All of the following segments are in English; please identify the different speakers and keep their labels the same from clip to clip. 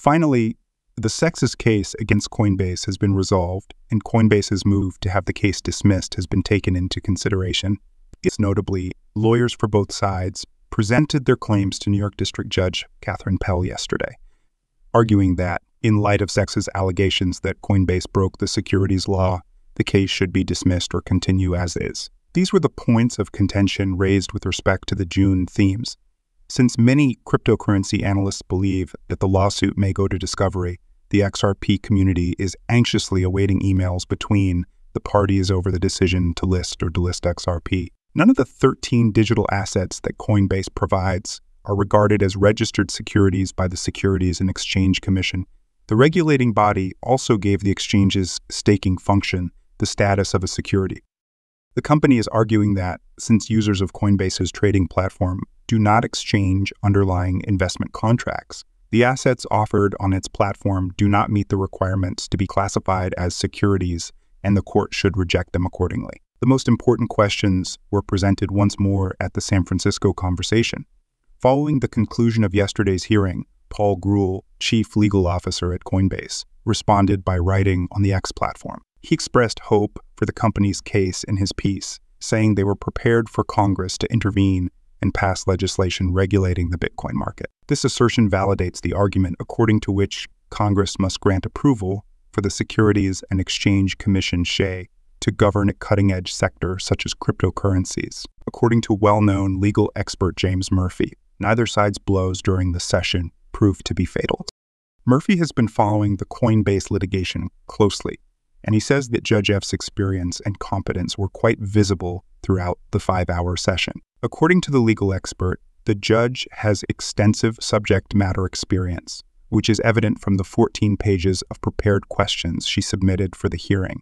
Speaker 1: Finally, the Sex's case against Coinbase has been resolved, and Coinbase's move to have the case dismissed has been taken into consideration. It's notably, lawyers for both sides presented their claims to New York District Judge Catherine Pell yesterday, arguing that, in light of Sex's allegations that Coinbase broke the securities law, the case should be dismissed or continue as is. These were the points of contention raised with respect to the June themes. Since many cryptocurrency analysts believe that the lawsuit may go to discovery, the XRP community is anxiously awaiting emails between the parties over the decision to list or delist XRP. None of the 13 digital assets that Coinbase provides are regarded as registered securities by the Securities and Exchange Commission. The regulating body also gave the exchange's staking function the status of a security. The company is arguing that, since users of Coinbase's trading platform do not exchange underlying investment contracts, the assets offered on its platform do not meet the requirements to be classified as securities, and the court should reject them accordingly. The most important questions were presented once more at the San Francisco conversation. Following the conclusion of yesterday's hearing, Paul Grewal, chief legal officer at Coinbase, responded by writing on the X platform. He expressed hope for the company's case in his piece, saying they were prepared for Congress to intervene and pass legislation regulating the Bitcoin market. This assertion validates the argument according to which Congress must grant approval for the Securities and Exchange Commission (SHE) to govern a cutting-edge sector such as cryptocurrencies. According to well-known legal expert James Murphy, neither side's blows during the session proved to be fatal. Murphy has been following the Coinbase litigation closely, and he says that Judge F's experience and competence were quite visible throughout the 5-hour session. According to the legal expert, the judge has extensive subject matter experience, which is evident from the 14 pages of prepared questions she submitted for the hearing.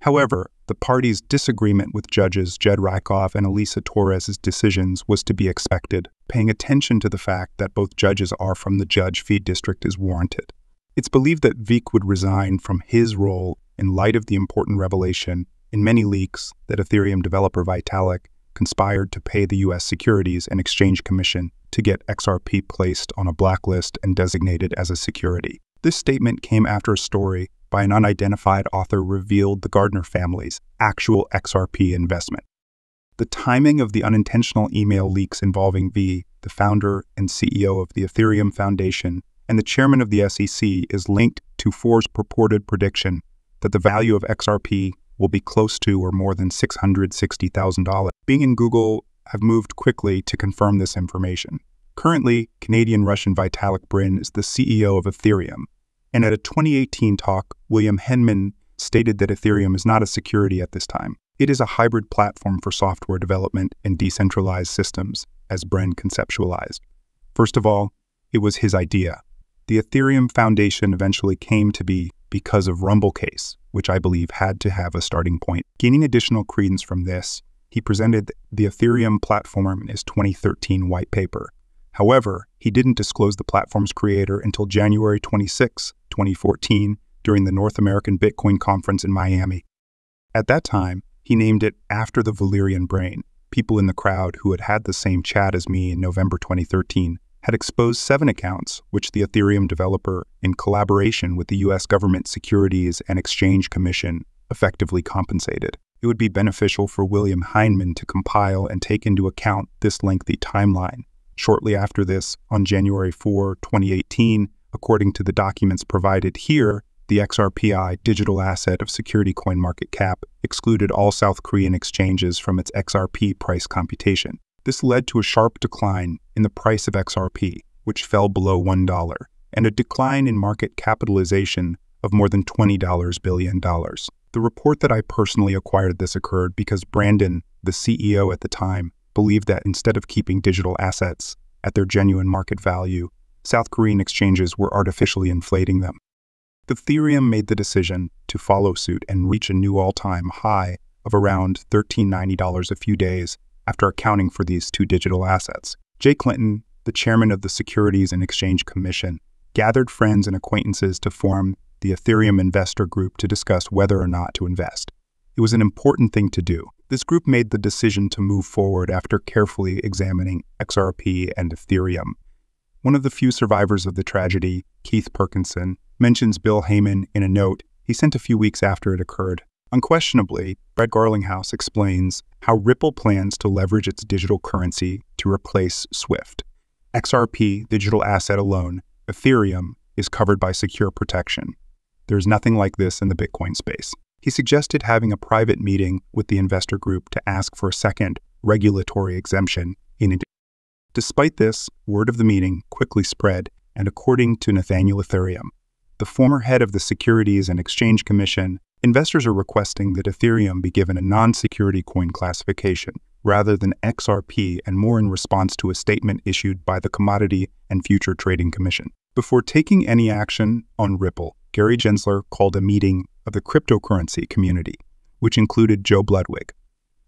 Speaker 1: However, the parties' disagreement with Judges Jed Rakoff and Elisa Torres' decisions was to be expected. Paying attention to the fact that both judges are from the Judge Feed District is warranted. It's believed that Vic would resign from his role in light of the important revelation in many leaks that Ethereum developer Vitalik conspired to pay the U.S. Securities and Exchange Commission to get XRP placed on a blacklist and designated as a security. This statement came after a story by an unidentified author revealed the Gardner family's actual XRP investment. The timing of the unintentional email leaks involving V, the founder and CEO of the Ethereum Foundation and the chairman of the SEC, is linked to Forbes' purported prediction that the value of XRP will be close to or more than $660,000. Bing and Google have moved quickly to confirm this information. Currently, Canadian-Russian Vitalik Buterin is the CEO of Ethereum, and at a 2018 talk, William Henman stated that Ethereum is not a security at this time. It is a hybrid platform for software development and decentralized systems, as Buterin conceptualized. First of all, it was his idea. The Ethereum Foundation eventually came to be because of Rumble case, which I believe had to have a starting point. Gaining additional credence from this, he presented the Ethereum platform in his 2013 white paper. However, he didn't disclose the platform's creator until January 26, 2014, during the North American Bitcoin Conference in Miami. At that time, he named it after the Valerian brain. People in the crowd who had had the same chat as me in November 2013 had exposed 7 accounts which the Ethereum developer, in collaboration with the U.S. Government Securities and Exchange Commission, effectively compensated. It would be beneficial for William Heinemann to compile and take into account this lengthy timeline. Shortly after this, on January 4, 2018, according to the documents provided here, the XRPI digital asset of security CoinMarketCap excluded all South Korean exchanges from its XRP price computation. This led to a sharp decline in the price of XRP, which fell below $1, and a decline in market capitalization of more than $20 billion. The report that I personally acquired this occurred because Brandon, the CEO at the time, believed that instead of keeping digital assets at their genuine market value, South Korean exchanges were artificially inflating them. Ethereum made the decision to follow suit and reach a new all-time high of around $13.90 a few days after accounting for these 2 digital assets. Jay Clinton, the chairman of the Securities and Exchange Commission, gathered friends and acquaintances to form the Ethereum Investor Group to discuss whether or not to invest. It was an important thing to do. This group made the decision to move forward after carefully examining XRP and Ethereum. One of the few survivors of the tragedy, Keith Perkinson, mentions Bill Heyman in a note he sent a few weeks after it occurred. Unquestionably, Brett Garlinghouse explains how Ripple plans to leverage its digital currency to replace SWIFT. XRP digital asset alone, Ethereum, is covered by secure protection. There's nothing like this in the Bitcoin space. He suggested having a private meeting with the investor group to ask for a second regulatory exemption in addition. Despite this, word of the meeting quickly spread, and according to Nathaniel Ethereum, the former head of the Securities and Exchange Commission, investors are requesting that Ethereum be given a non-security coin classification rather than XRP, and more in response to a statement issued by the Commodity and Future Trading Commission. Before taking any action on Ripple, Gary Gensler called a meeting of the cryptocurrency community, which included Joe Ludwig.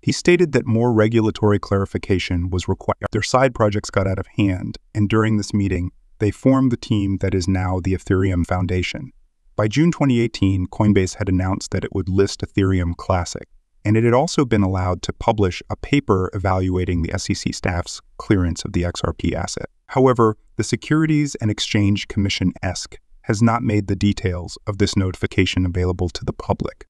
Speaker 1: He stated that more regulatory clarification was required. Their side projects got out of hand, and during this meeting, they formed the team that is now the Ethereum Foundation. By June 2018, Coinbase had announced that it would list Ethereum Classic, and it had also been allowed to publish a paper evaluating the SEC staff's clearance of the XRP asset. However, the Securities and Exchange Commission has not made the details of this notification available to the public.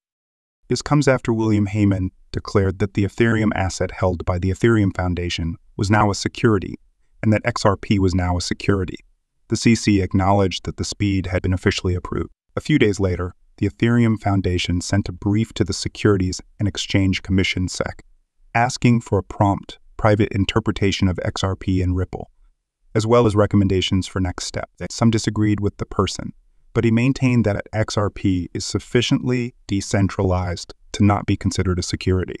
Speaker 1: This comes after William Heyman declared that the Ethereum asset held by the Ethereum Foundation was now a security, and that XRP was now a security. The CC acknowledged that the SPEED had been officially approved. A few days later, the Ethereum Foundation sent a brief to the Securities and Exchange Commission (SEC), asking for a prompt, private interpretation of XRP and Ripple, as well as recommendations for next steps. Some disagreed with the person, but he maintained that XRP is sufficiently decentralized to not be considered a security.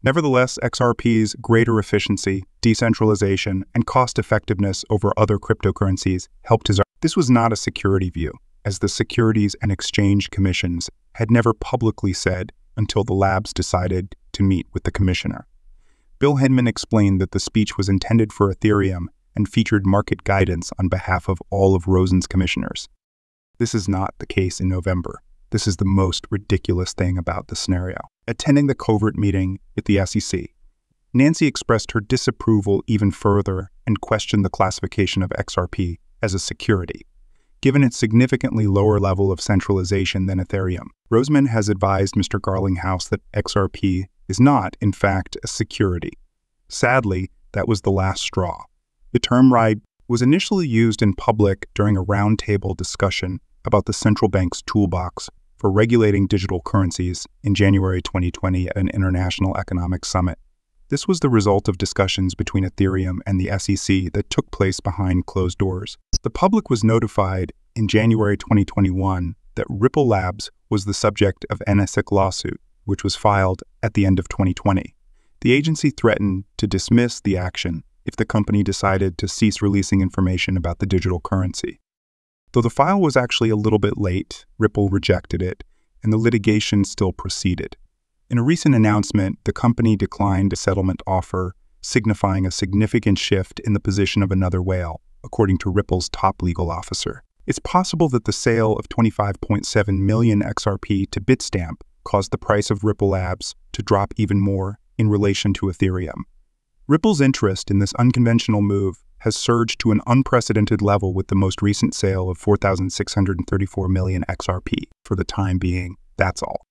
Speaker 1: Nevertheless, XRP's greater efficiency, decentralization, and cost-effectiveness over other cryptocurrencies helped his. This was not a security view, as the Securities and Exchange Commissions had never publicly said until the labs decided to meet with the commissioner. Bill Heyman explained that the speech was intended for Ethereum and featured market guidance on behalf of all of Rosen's commissioners. This is not the case in November. This is the most ridiculous thing about the scenario. Attending the covert meeting at the SEC, Nancy expressed her disapproval even further and questioned the classification of XRP as a security, given its significantly lower level of centralization than Ethereum. Roseman has advised Mr. Garlinghouse that XRP is not, in fact, a security. Sadly, that was the last straw. The term "RIDE" was initially used in public during a roundtable discussion about the central bank's toolbox for regulating digital currencies in January 2020 at an international economic summit. This was the result of discussions between Ethereum and the SEC that took place behind closed doors. The public was notified in January 2021 that Ripple Labs was the subject of an SEC lawsuit, which was filed at the end of 2020. The agency threatened to dismiss the action if the company decided to cease releasing information about the digital currency. Though the file was actually a little bit late, Ripple rejected it, and the litigation still proceeded. In a recent announcement, the company declined a settlement offer, signifying a significant shift in the position of another whale, according to Ripple's top legal officer. It's possible that the sale of 25.7 million XRP to Bitstamp caused the price of Ripple Labs to drop even more in relation to Ethereum. Ripple's interest in this unconventional move has surged to an unprecedented level with the most recent sale of 4,634 million XRP. For the time being, that's all.